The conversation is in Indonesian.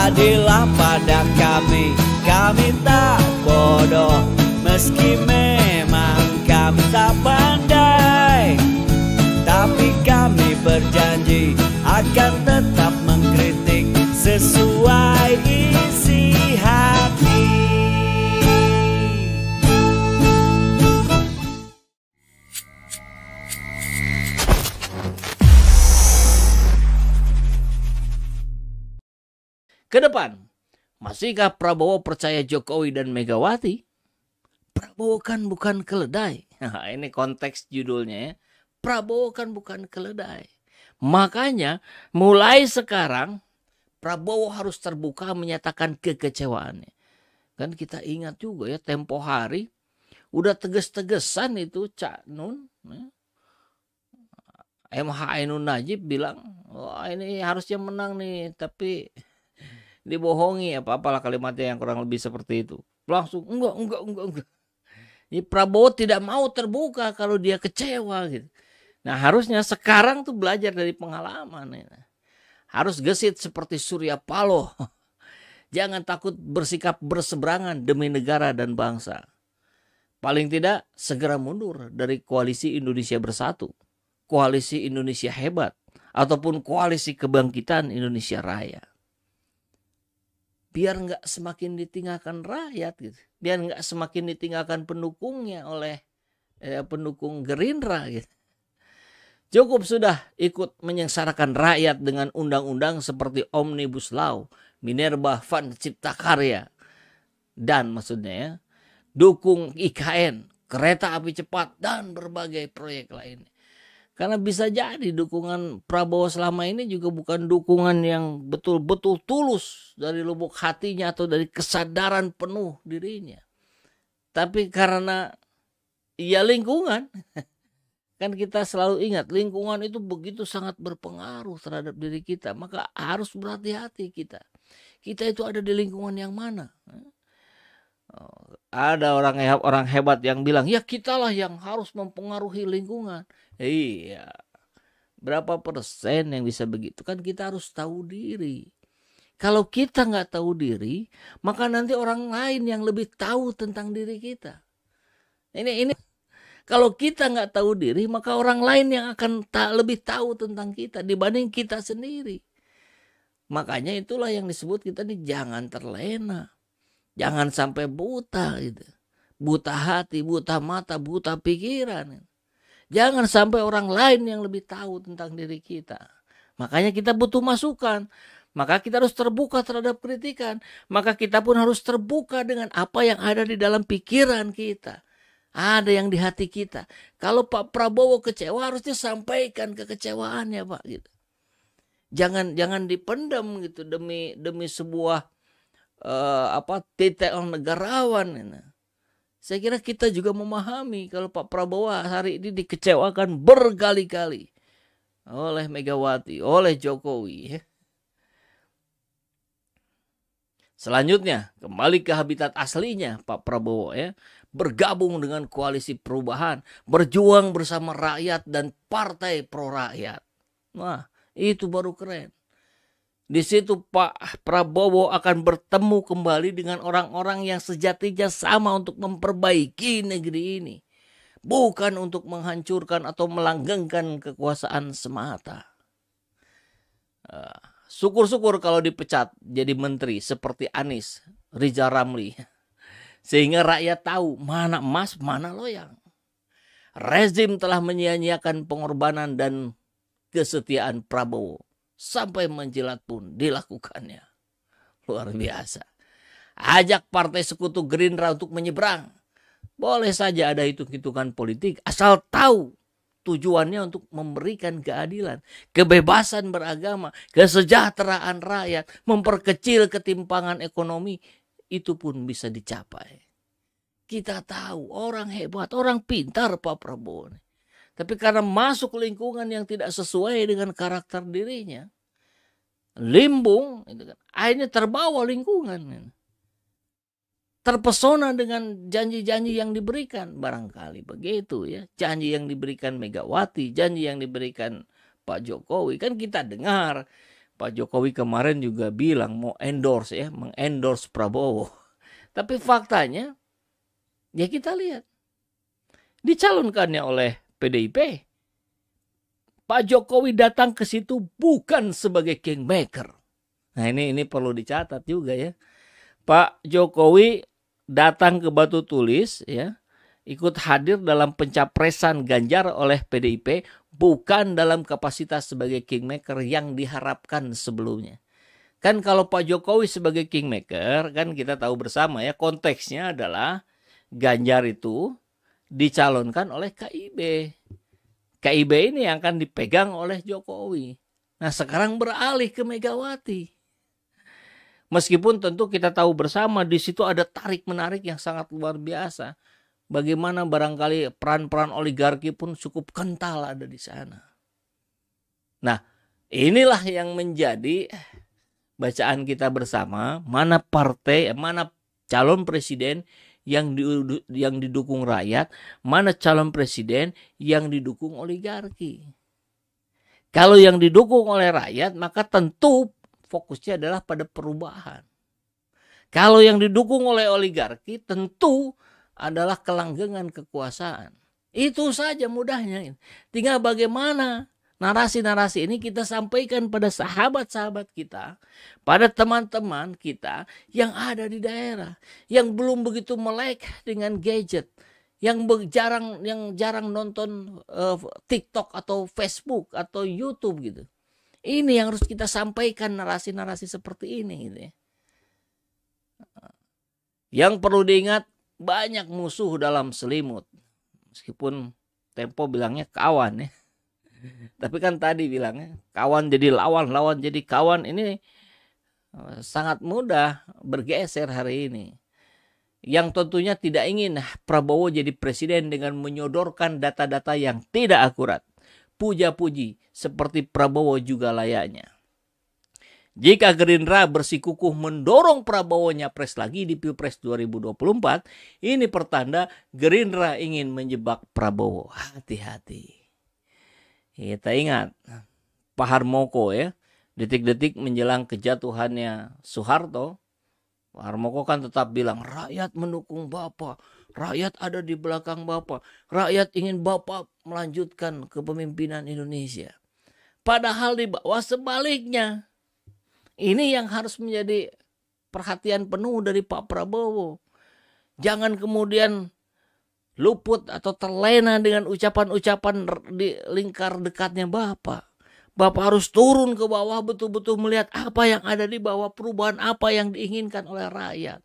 Jadilah pada kami tak bodoh, meski memang kami tak pandai, tapi kami berjanji akan tetap mengkritik sesuai isi hati. Kedepan, masihkah Prabowo percaya Jokowi dan Megawati? Prabowo kan bukan keledai. Nah, ini konteks judulnya ya. Prabowo kan bukan keledai. Makanya mulai sekarang Prabowo harus terbuka menyatakan kekecewaannya. Kan kita ingat juga ya, tempo hari udah teges-tegesan itu Cak Nun. MH Ainun Najib bilang, wah ini harusnya menang nih, tapi dibohongi apalah kalimatnya yang kurang lebih seperti itu. Langsung enggak. Ini Prabowo tidak mau terbuka kalau dia kecewa gitu. Nah harusnya sekarang tuh belajar dari pengalaman. Ya. Harus gesit seperti Surya Paloh. Jangan takut bersikap berseberangan demi negara dan bangsa. Paling tidak segera mundur dari koalisi Indonesia Bersatu, koalisi Indonesia Hebat, ataupun koalisi kebangkitan Indonesia Raya. Biar nggak semakin ditinggalkan rakyat gitu, biar nggak semakin ditinggalkan pendukungnya oleh pendukung Gerindra gitu. Cukup sudah ikut menyengsarakan rakyat dengan undang-undang seperti Omnibus Law, Minerba Fund Cipta Karya, dan maksudnya ya, dukung IKN, kereta api cepat, dan berbagai proyek lainnya. Karena bisa jadi dukungan Prabowo selama ini juga bukan dukungan yang betul-betul tulus dari lubuk hatinya atau dari kesadaran penuh dirinya. Tapi karena ya lingkungan, kan kita selalu ingat lingkungan itu begitu sangat berpengaruh terhadap diri kita. Maka harus berhati-hati kita. Kita itu ada di lingkungan yang mana? Ada orang hebat yang bilang, ya kitalah yang harus mempengaruhi lingkungan. Iya, berapa persen yang bisa begitu? Kan kita harus tahu diri. Kalau kita nggak tahu diri, maka nanti orang lain yang lebih tahu tentang diri kita. Ini kalau kita nggak tahu diri, maka orang lain yang akan lebih tahu tentang kita dibanding kita sendiri. Makanya itulah yang disebut kita nih jangan terlena, jangan sampai buta gitu, buta hati, buta mata, buta pikiran. Jangan sampai orang lain yang lebih tahu tentang diri kita. Makanya kita butuh masukan. Maka kita harus terbuka terhadap kritikan. Maka kita pun harus terbuka dengan apa yang ada di dalam pikiran kita. Ada yang di hati kita. Kalau Pak Prabowo kecewa harusnya sampaikan kekecewaannya Pak. Gitu. Jangan dipendam gitu demi sebuah titel negarawan. Gitu. Saya kira kita juga memahami kalau Pak Prabowo hari ini dikecewakan berkali-kali oleh Megawati, oleh Jokowi. Selanjutnya, kembali ke habitat aslinya Pak Prabowo ya. Bergabung dengan koalisi perubahan, berjuang bersama rakyat dan partai pro rakyat. Wah, itu baru keren. Di situ Pak Prabowo akan bertemu kembali dengan orang-orang yang sejatinya sama untuk memperbaiki negeri ini. Bukan untuk menghancurkan atau melanggengkan kekuasaan semata. Syukur-syukur kalau dipecat jadi menteri seperti Anies, Rizal Ramli. Sehingga rakyat tahu mana emas, mana loyang. Rezim telah menyia-nyiakan pengorbanan dan kesetiaan Prabowo. Sampai menjilat pun dilakukannya. Luar biasa. Ajak partai sekutu Gerindra untuk menyeberang. Boleh saja ada hitung-hitungan politik. Asal tahu tujuannya untuk memberikan keadilan. Kebebasan beragama. Kesejahteraan rakyat. Memperkecil ketimpangan ekonomi. Itu pun bisa dicapai. Kita tahu orang hebat. Orang pintar Pak Prabowo. Tapi karena masuk lingkungan yang tidak sesuai dengan karakter dirinya, limbung, akhirnya terbawa lingkungan. Terpesona dengan janji-janji yang diberikan. Barangkali begitu ya. Janji yang diberikan Megawati, janji yang diberikan Pak Jokowi. Kan kita dengar Pak Jokowi kemarin juga bilang mau endorse ya, mengendorse Prabowo. Tapi faktanya ya kita lihat dicalonkannya oleh PDIP. Pak Jokowi datang ke situ bukan sebagai kingmaker. Nah ini perlu dicatat juga ya. Pak Jokowi datang ke Batu Tulis ya, ikut hadir dalam pencapresan Ganjar oleh PDIP bukan dalam kapasitas sebagai kingmaker yang diharapkan sebelumnya. Kan kalau Pak Jokowi sebagai kingmaker, kan kita tahu bersama ya, konteksnya adalah Ganjar itu dicalonkan oleh KIB. KIB ini yang akan dipegang oleh Jokowi. Nah sekarang beralih ke Megawati. Meskipun tentu kita tahu bersama di situ ada tarik-menarik yang sangat luar biasa. Bagaimana barangkali peran-peran oligarki pun cukup kental ada di sana. Nah inilah yang menjadi bacaan kita bersama, mana partai, mana calon presiden yang didukung rakyat, mana calon presiden yang didukung oligarki. Kalau yang didukung oleh rakyat, maka tentu fokusnya adalah pada perubahan. Kalau yang didukung oleh oligarki, tentu adalah kelanggengan kekuasaan. Itu saja mudahnya. Tinggal bagaimana narasi-narasi ini kita sampaikan pada sahabat-sahabat kita, pada teman-teman kita yang ada di daerah, yang belum begitu melek dengan gadget, yang jarang nonton TikTok atau Facebook atau YouTube gitu. Ini yang harus kita sampaikan, narasi-narasi seperti ini gitu ya. Yang perlu diingat, banyak musuh dalam selimut. Meskipun Tempo bilangnya kawan ya. Tapi kan tadi bilangnya kawan jadi lawan, lawan jadi kawan. Ini sangat mudah bergeser hari ini. Yang tentunya tidak ingin Prabowo jadi presiden dengan menyodorkan data-data yang tidak akurat. Puja-puji seperti Prabowo juga layaknya. Jika Gerindra bersikukuh mendorong Prabowo nyapres lagi di Pilpres 2024, ini pertanda Gerindra ingin menjebak Prabowo. Hati-hati. Kita ingat Pak Harmoko ya, detik-detik menjelang kejatuhannya Soeharto, Pak Harmoko kan tetap bilang rakyat mendukung Bapak, rakyat ada di belakang Bapak, rakyat ingin Bapak melanjutkan kepemimpinan Indonesia. Padahal di bawah sebaliknya. Ini yang harus menjadi perhatian penuh dari Pak Prabowo. Jangan kemudian luput atau terlena dengan ucapan-ucapan di lingkar dekatnya Bapak. Bapak harus turun ke bawah, betul-betul melihat apa yang ada di bawah, perubahan apa yang diinginkan oleh rakyat.